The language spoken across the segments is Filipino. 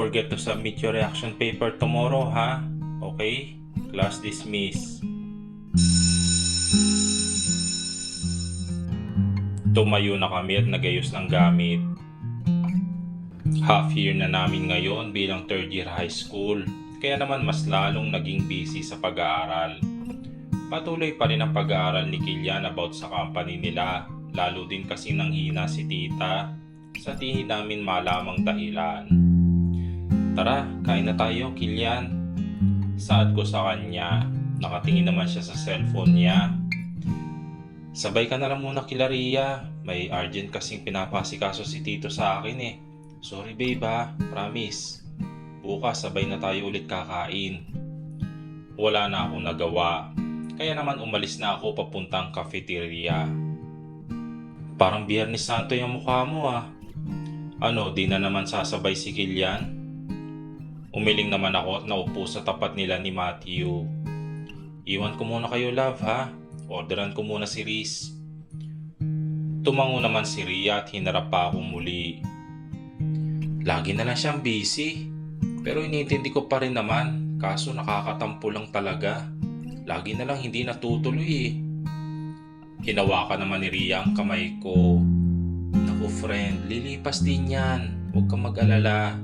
forget to submit your reaction paper tomorrow, ha? Okay? Class dismiss. Tumayo na kami at nagayos ng gamit. Half year na namin ngayon bilang third year high school, kaya naman mas lalong naging busy sa pag-aaral. Patuloy pa rin ang pag-aaral ni Kilian about sa company nila, lalo din kasi nanghina si tita sa di namin malamang dahilan. Tara, kain na tayo, Kilian. Saad ko sa kanya, nakatingin naman siya sa cellphone niya. Sabay ka na lang muna kila Ria, may urgent kasing pinapasikaso si tito sa akin eh. Sorry babe ha, promise. Bukas sabay na tayo ulit kakain. Wala na akong nagawa, kaya naman umalis na ako papuntang cafeteria. Parang Biyernes Santo yung mukha mo ah. Ano, di na naman sasabay si Kilian? Umiling naman ako at naupo sa tapat nila ni Matthew. Iwan ko muna kayo love ha, orderan ko muna si Riz. Tumango naman si Ria at hinarap pa ako muli. Lagi na lang siyang busy, pero inintindi ko pa rin naman, kaso nakakatampo lang talaga. Lagi na lang hindi natutuloy eh. Hinawakan naman ni Ria ang kamay ko. Naku friend, lilipas din yan, huwag kang mag-alala.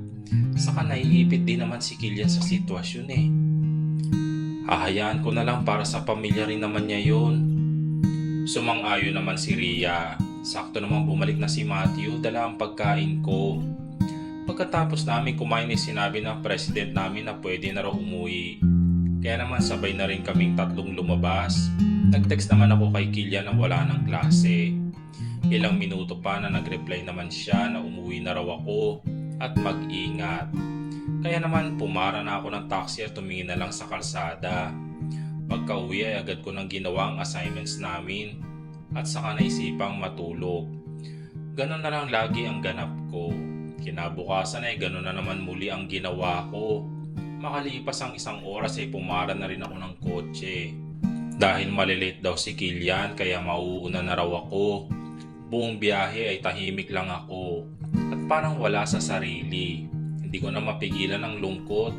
Saka naiipit din naman si Kilian sa sitwasyon eh. Hahayaan ko na lang para sa pamilya rin naman niya yun. Sumang-ayon naman si Ria. Sakto naman bumalik na si Matthew, dala ang pagkain ko. Pagkatapos namin kumain ay sinabi ng president namin na pwede na raw umuwi. Kaya naman sabay na rin kaming tatlong lumabas. Nag-text naman ako kay Kilian na wala ng klase. Ilang minuto pa na nag-reply naman siya na umuwi na raw ako at mag-ingat. Kaya naman pumara na ako ng taxi at tumingin na lang sa kalsada. Pagka-uwi ay agad ko nang ginawa ang assignments namin at saka naisipang matulog. Ganon na lang lagi ang ganap ko. Kinabukasan ay ganon na naman muli ang ginawa ko. Makalipas ang isang oras ay pumara na rin ako ng kotse. Dahil malilate daw si Kilian kaya mauuna na raw ako. Buong biyahe ay tahimik lang ako at parang wala sa sarili. Hindi ko na mapigilan ang lungkot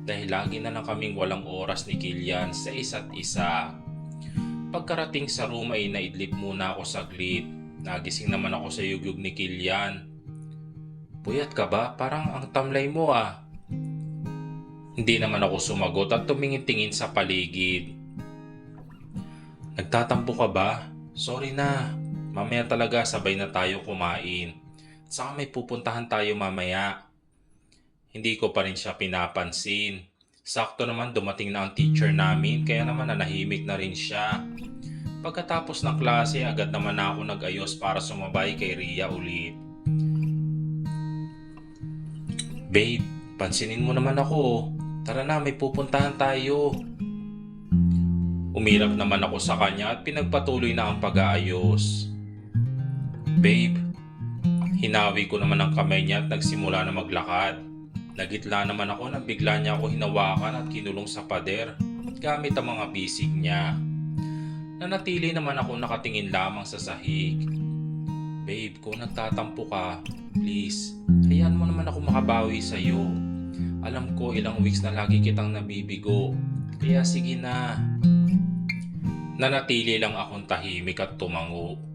dahil lagi na lang kaming walang oras ni Kilian sa isa't isa. Pagkarating sa room ay naidlip muna ako saglit. Nagising naman ako sa yugyug ni Kilian. Puyat ka ba? Parang ang tamlay mo ah. Hindi naman ako sumagot at tumingin-tingin sa paligid. Nagtatampo ka ba? Sorry na. Mamaya talaga sabay na tayo kumain. Saka may pupuntahan tayo mamaya. Hindi ko pa rin siya pinapansin. Sakto naman dumating na ang teacher namin kaya naman nanahimik na rin siya. Pagkatapos ng klase agad naman ako nag-ayos para sumabay kay Ria ulit. Babe, pansinin mo naman ako. Tara na, may pupuntahan tayo. Umirap naman ako sa kanya at pinagpatuloy na ang pag-aayos. Babe, hinawi ko naman ang kamay niya at nagsimula na maglakad. Nagitla naman ako nang bigla niya ako hinawakan at kinulong sa pader gamit ang mga bisig niya. Nanatili naman ako nakatingin lamang sa sahig. Babe, kung nagtatampo ka, please, hayaan mo naman ako makabawi sa'yo. Alam ko ilang weeks na lagi kitang nabibigo, kaya sige na. Nanatili lang akong tahimik at tumango.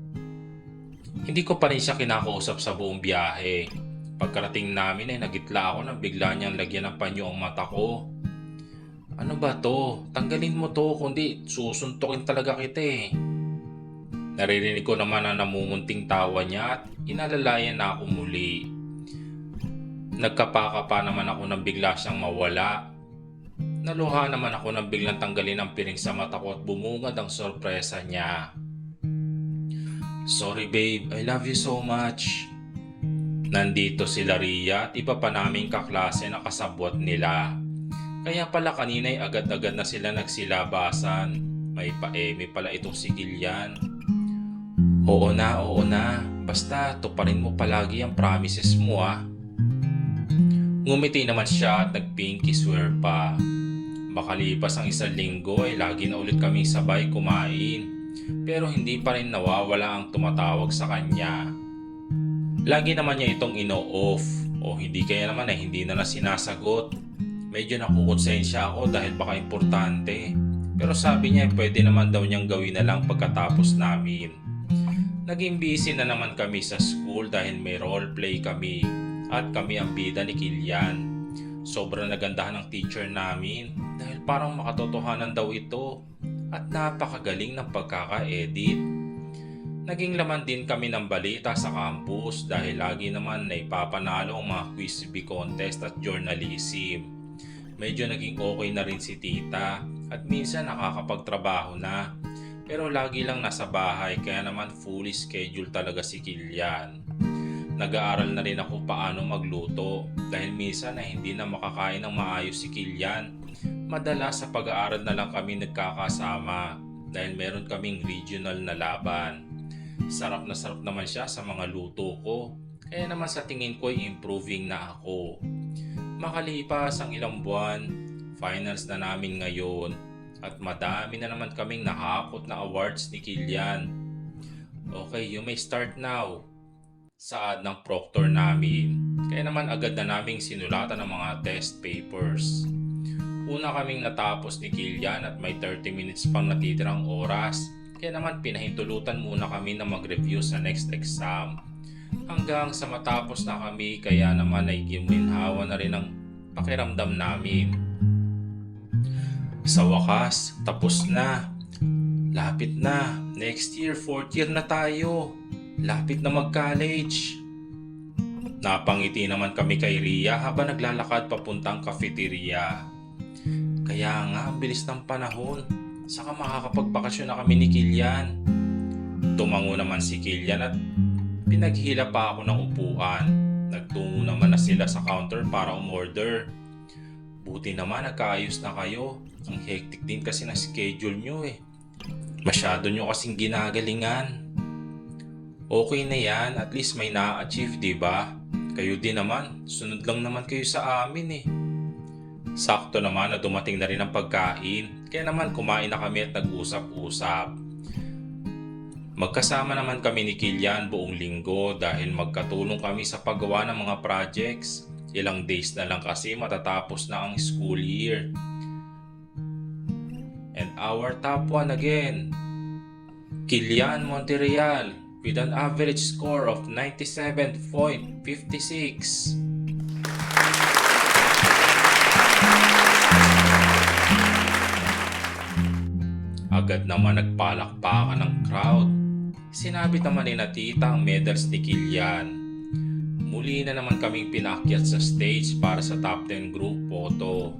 Hindi ko pa rin siya kinakausap sa buong biyahe. Pagkarating namin ay nagitla ako nang bigla niyang lagyan ng panyo ang mata ko. Ano ba to? Tanggalin mo to, kundi susuntukin talaga kita eh. Naririnig ko naman na namumunting tawa niya at inalalayan na ako muli. Nagkapaka pa naman ako nang bigla siyang mawala. Naluha naman ako nang biglang tanggalin ang piring sa mata ko at bumungad ang sorpresa niya. Sorry babe, I love you so much. Nandito sila Ria at iba pa naming kaklase na kasabwat nila. Kaya pala kanina ay agad-agad na sila nagsilabasan. May paeme pala itong si Kilian. Oo na. Basta tuparin mo palagi ang promises mo ah. Ngumiti naman siya at nag-pinky swear pa. Makalipas ang isang linggo ay lagi na ulit kaming sabay kumain. Pero hindi pa rin nawawala ang tumatawag sa kanya. Lagi naman niya itong ino-off. O hindi kaya naman ay hindi na sinasagot. Medyo nakukonsensya ako dahil baka importante. Pero sabi niya pwede naman daw niyang gawin na lang pagkatapos namin. Naging busy na naman kami sa school dahil may roleplay kami at kami ang bida ni Kilian. Sobrang nagandahan ng teacher namin dahil parang makatotohanan daw ito at napakagaling ng pagkaka-edit. Naging laman din kami ng balita sa campus dahil lagi naman na ipapanalo ang mga quiz bee contest at journalism. Medyo naging okay na rin si tita at minsan nakakapagtrabaho na. Pero lagi lang nasa bahay kaya naman fully schedule talaga si Kilian. Nag-aaral na rin ako paano magluto dahil minsan ay hindi na makakain ng maayos si Kilian. Madalas sa pag-aaral na lang kami nagkakasama dahil meron kaming regional na laban. Sarap na sarap naman siya sa mga luto ko. Kaya naman sa tingin ko ay improving na ako. Makalipas ang ilang buwan, finals na namin ngayon at madami na naman kaming nakakot na awards ni Kilian. Okay, you may start now. Saad ng proctor namin. Kaya naman agad na naming sinulatan ng mga test papers. Una kaming natapos ni Kilian at may 30 minutes pang natitirang oras. Kaya naman pinahintulutan muna kami na mag-review sa next exam. Hanggang sa matapos na kami kaya naman ay giminhawa na rin ang pakiramdam namin. Sa wakas, tapos na. Lapit na. Next year, 4th year na tayo. Lapit na mag-college. Napangiti naman kami kay Ria habang naglalakad papuntang cafeteria. Kaya nga, ang bilis ng panahon. Saka makakapagbakasyon na kami ni Kilian. Tumango naman si Kilian at pinaghila pa ako ng upuan. Nagtungo naman na sila sa counter para umorder. Buti naman nagkaayos na kayo. Ang hectic din kasi ng schedule nyo eh. Masyado nyo kasing ginagalingan. Okay na yan, at least may na-achieve, diba? Kayo din naman, sunod lang naman kayo sa amin eh. Sakto naman na dumating na rin ang pagkain, kaya naman kumain na kami at nag-usap-usap. Magkasama naman kami ni Kilian buong linggo dahil magkatulong kami sa paggawa ng mga projects. Ilang days na lang kasi matatapos na ang school year. And our top one again, Kilian Monterreal with an average score of 97.56. Agad naman nagpalakpakan ng crowd. Sinabit naman ni na tita ang medals ni Kilian. Muli na naman kaming pinakyat sa stage para sa top 10 group photo.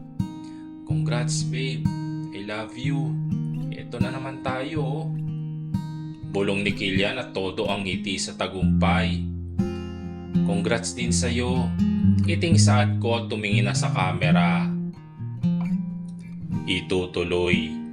Congrats babe, I love you. Ito na naman tayo. Bulong ni Kilian at todo ang ngiti sa tagumpay. Congrats din sa'yo. Iting saad ko at tumingin na sa camera. Itutuloy.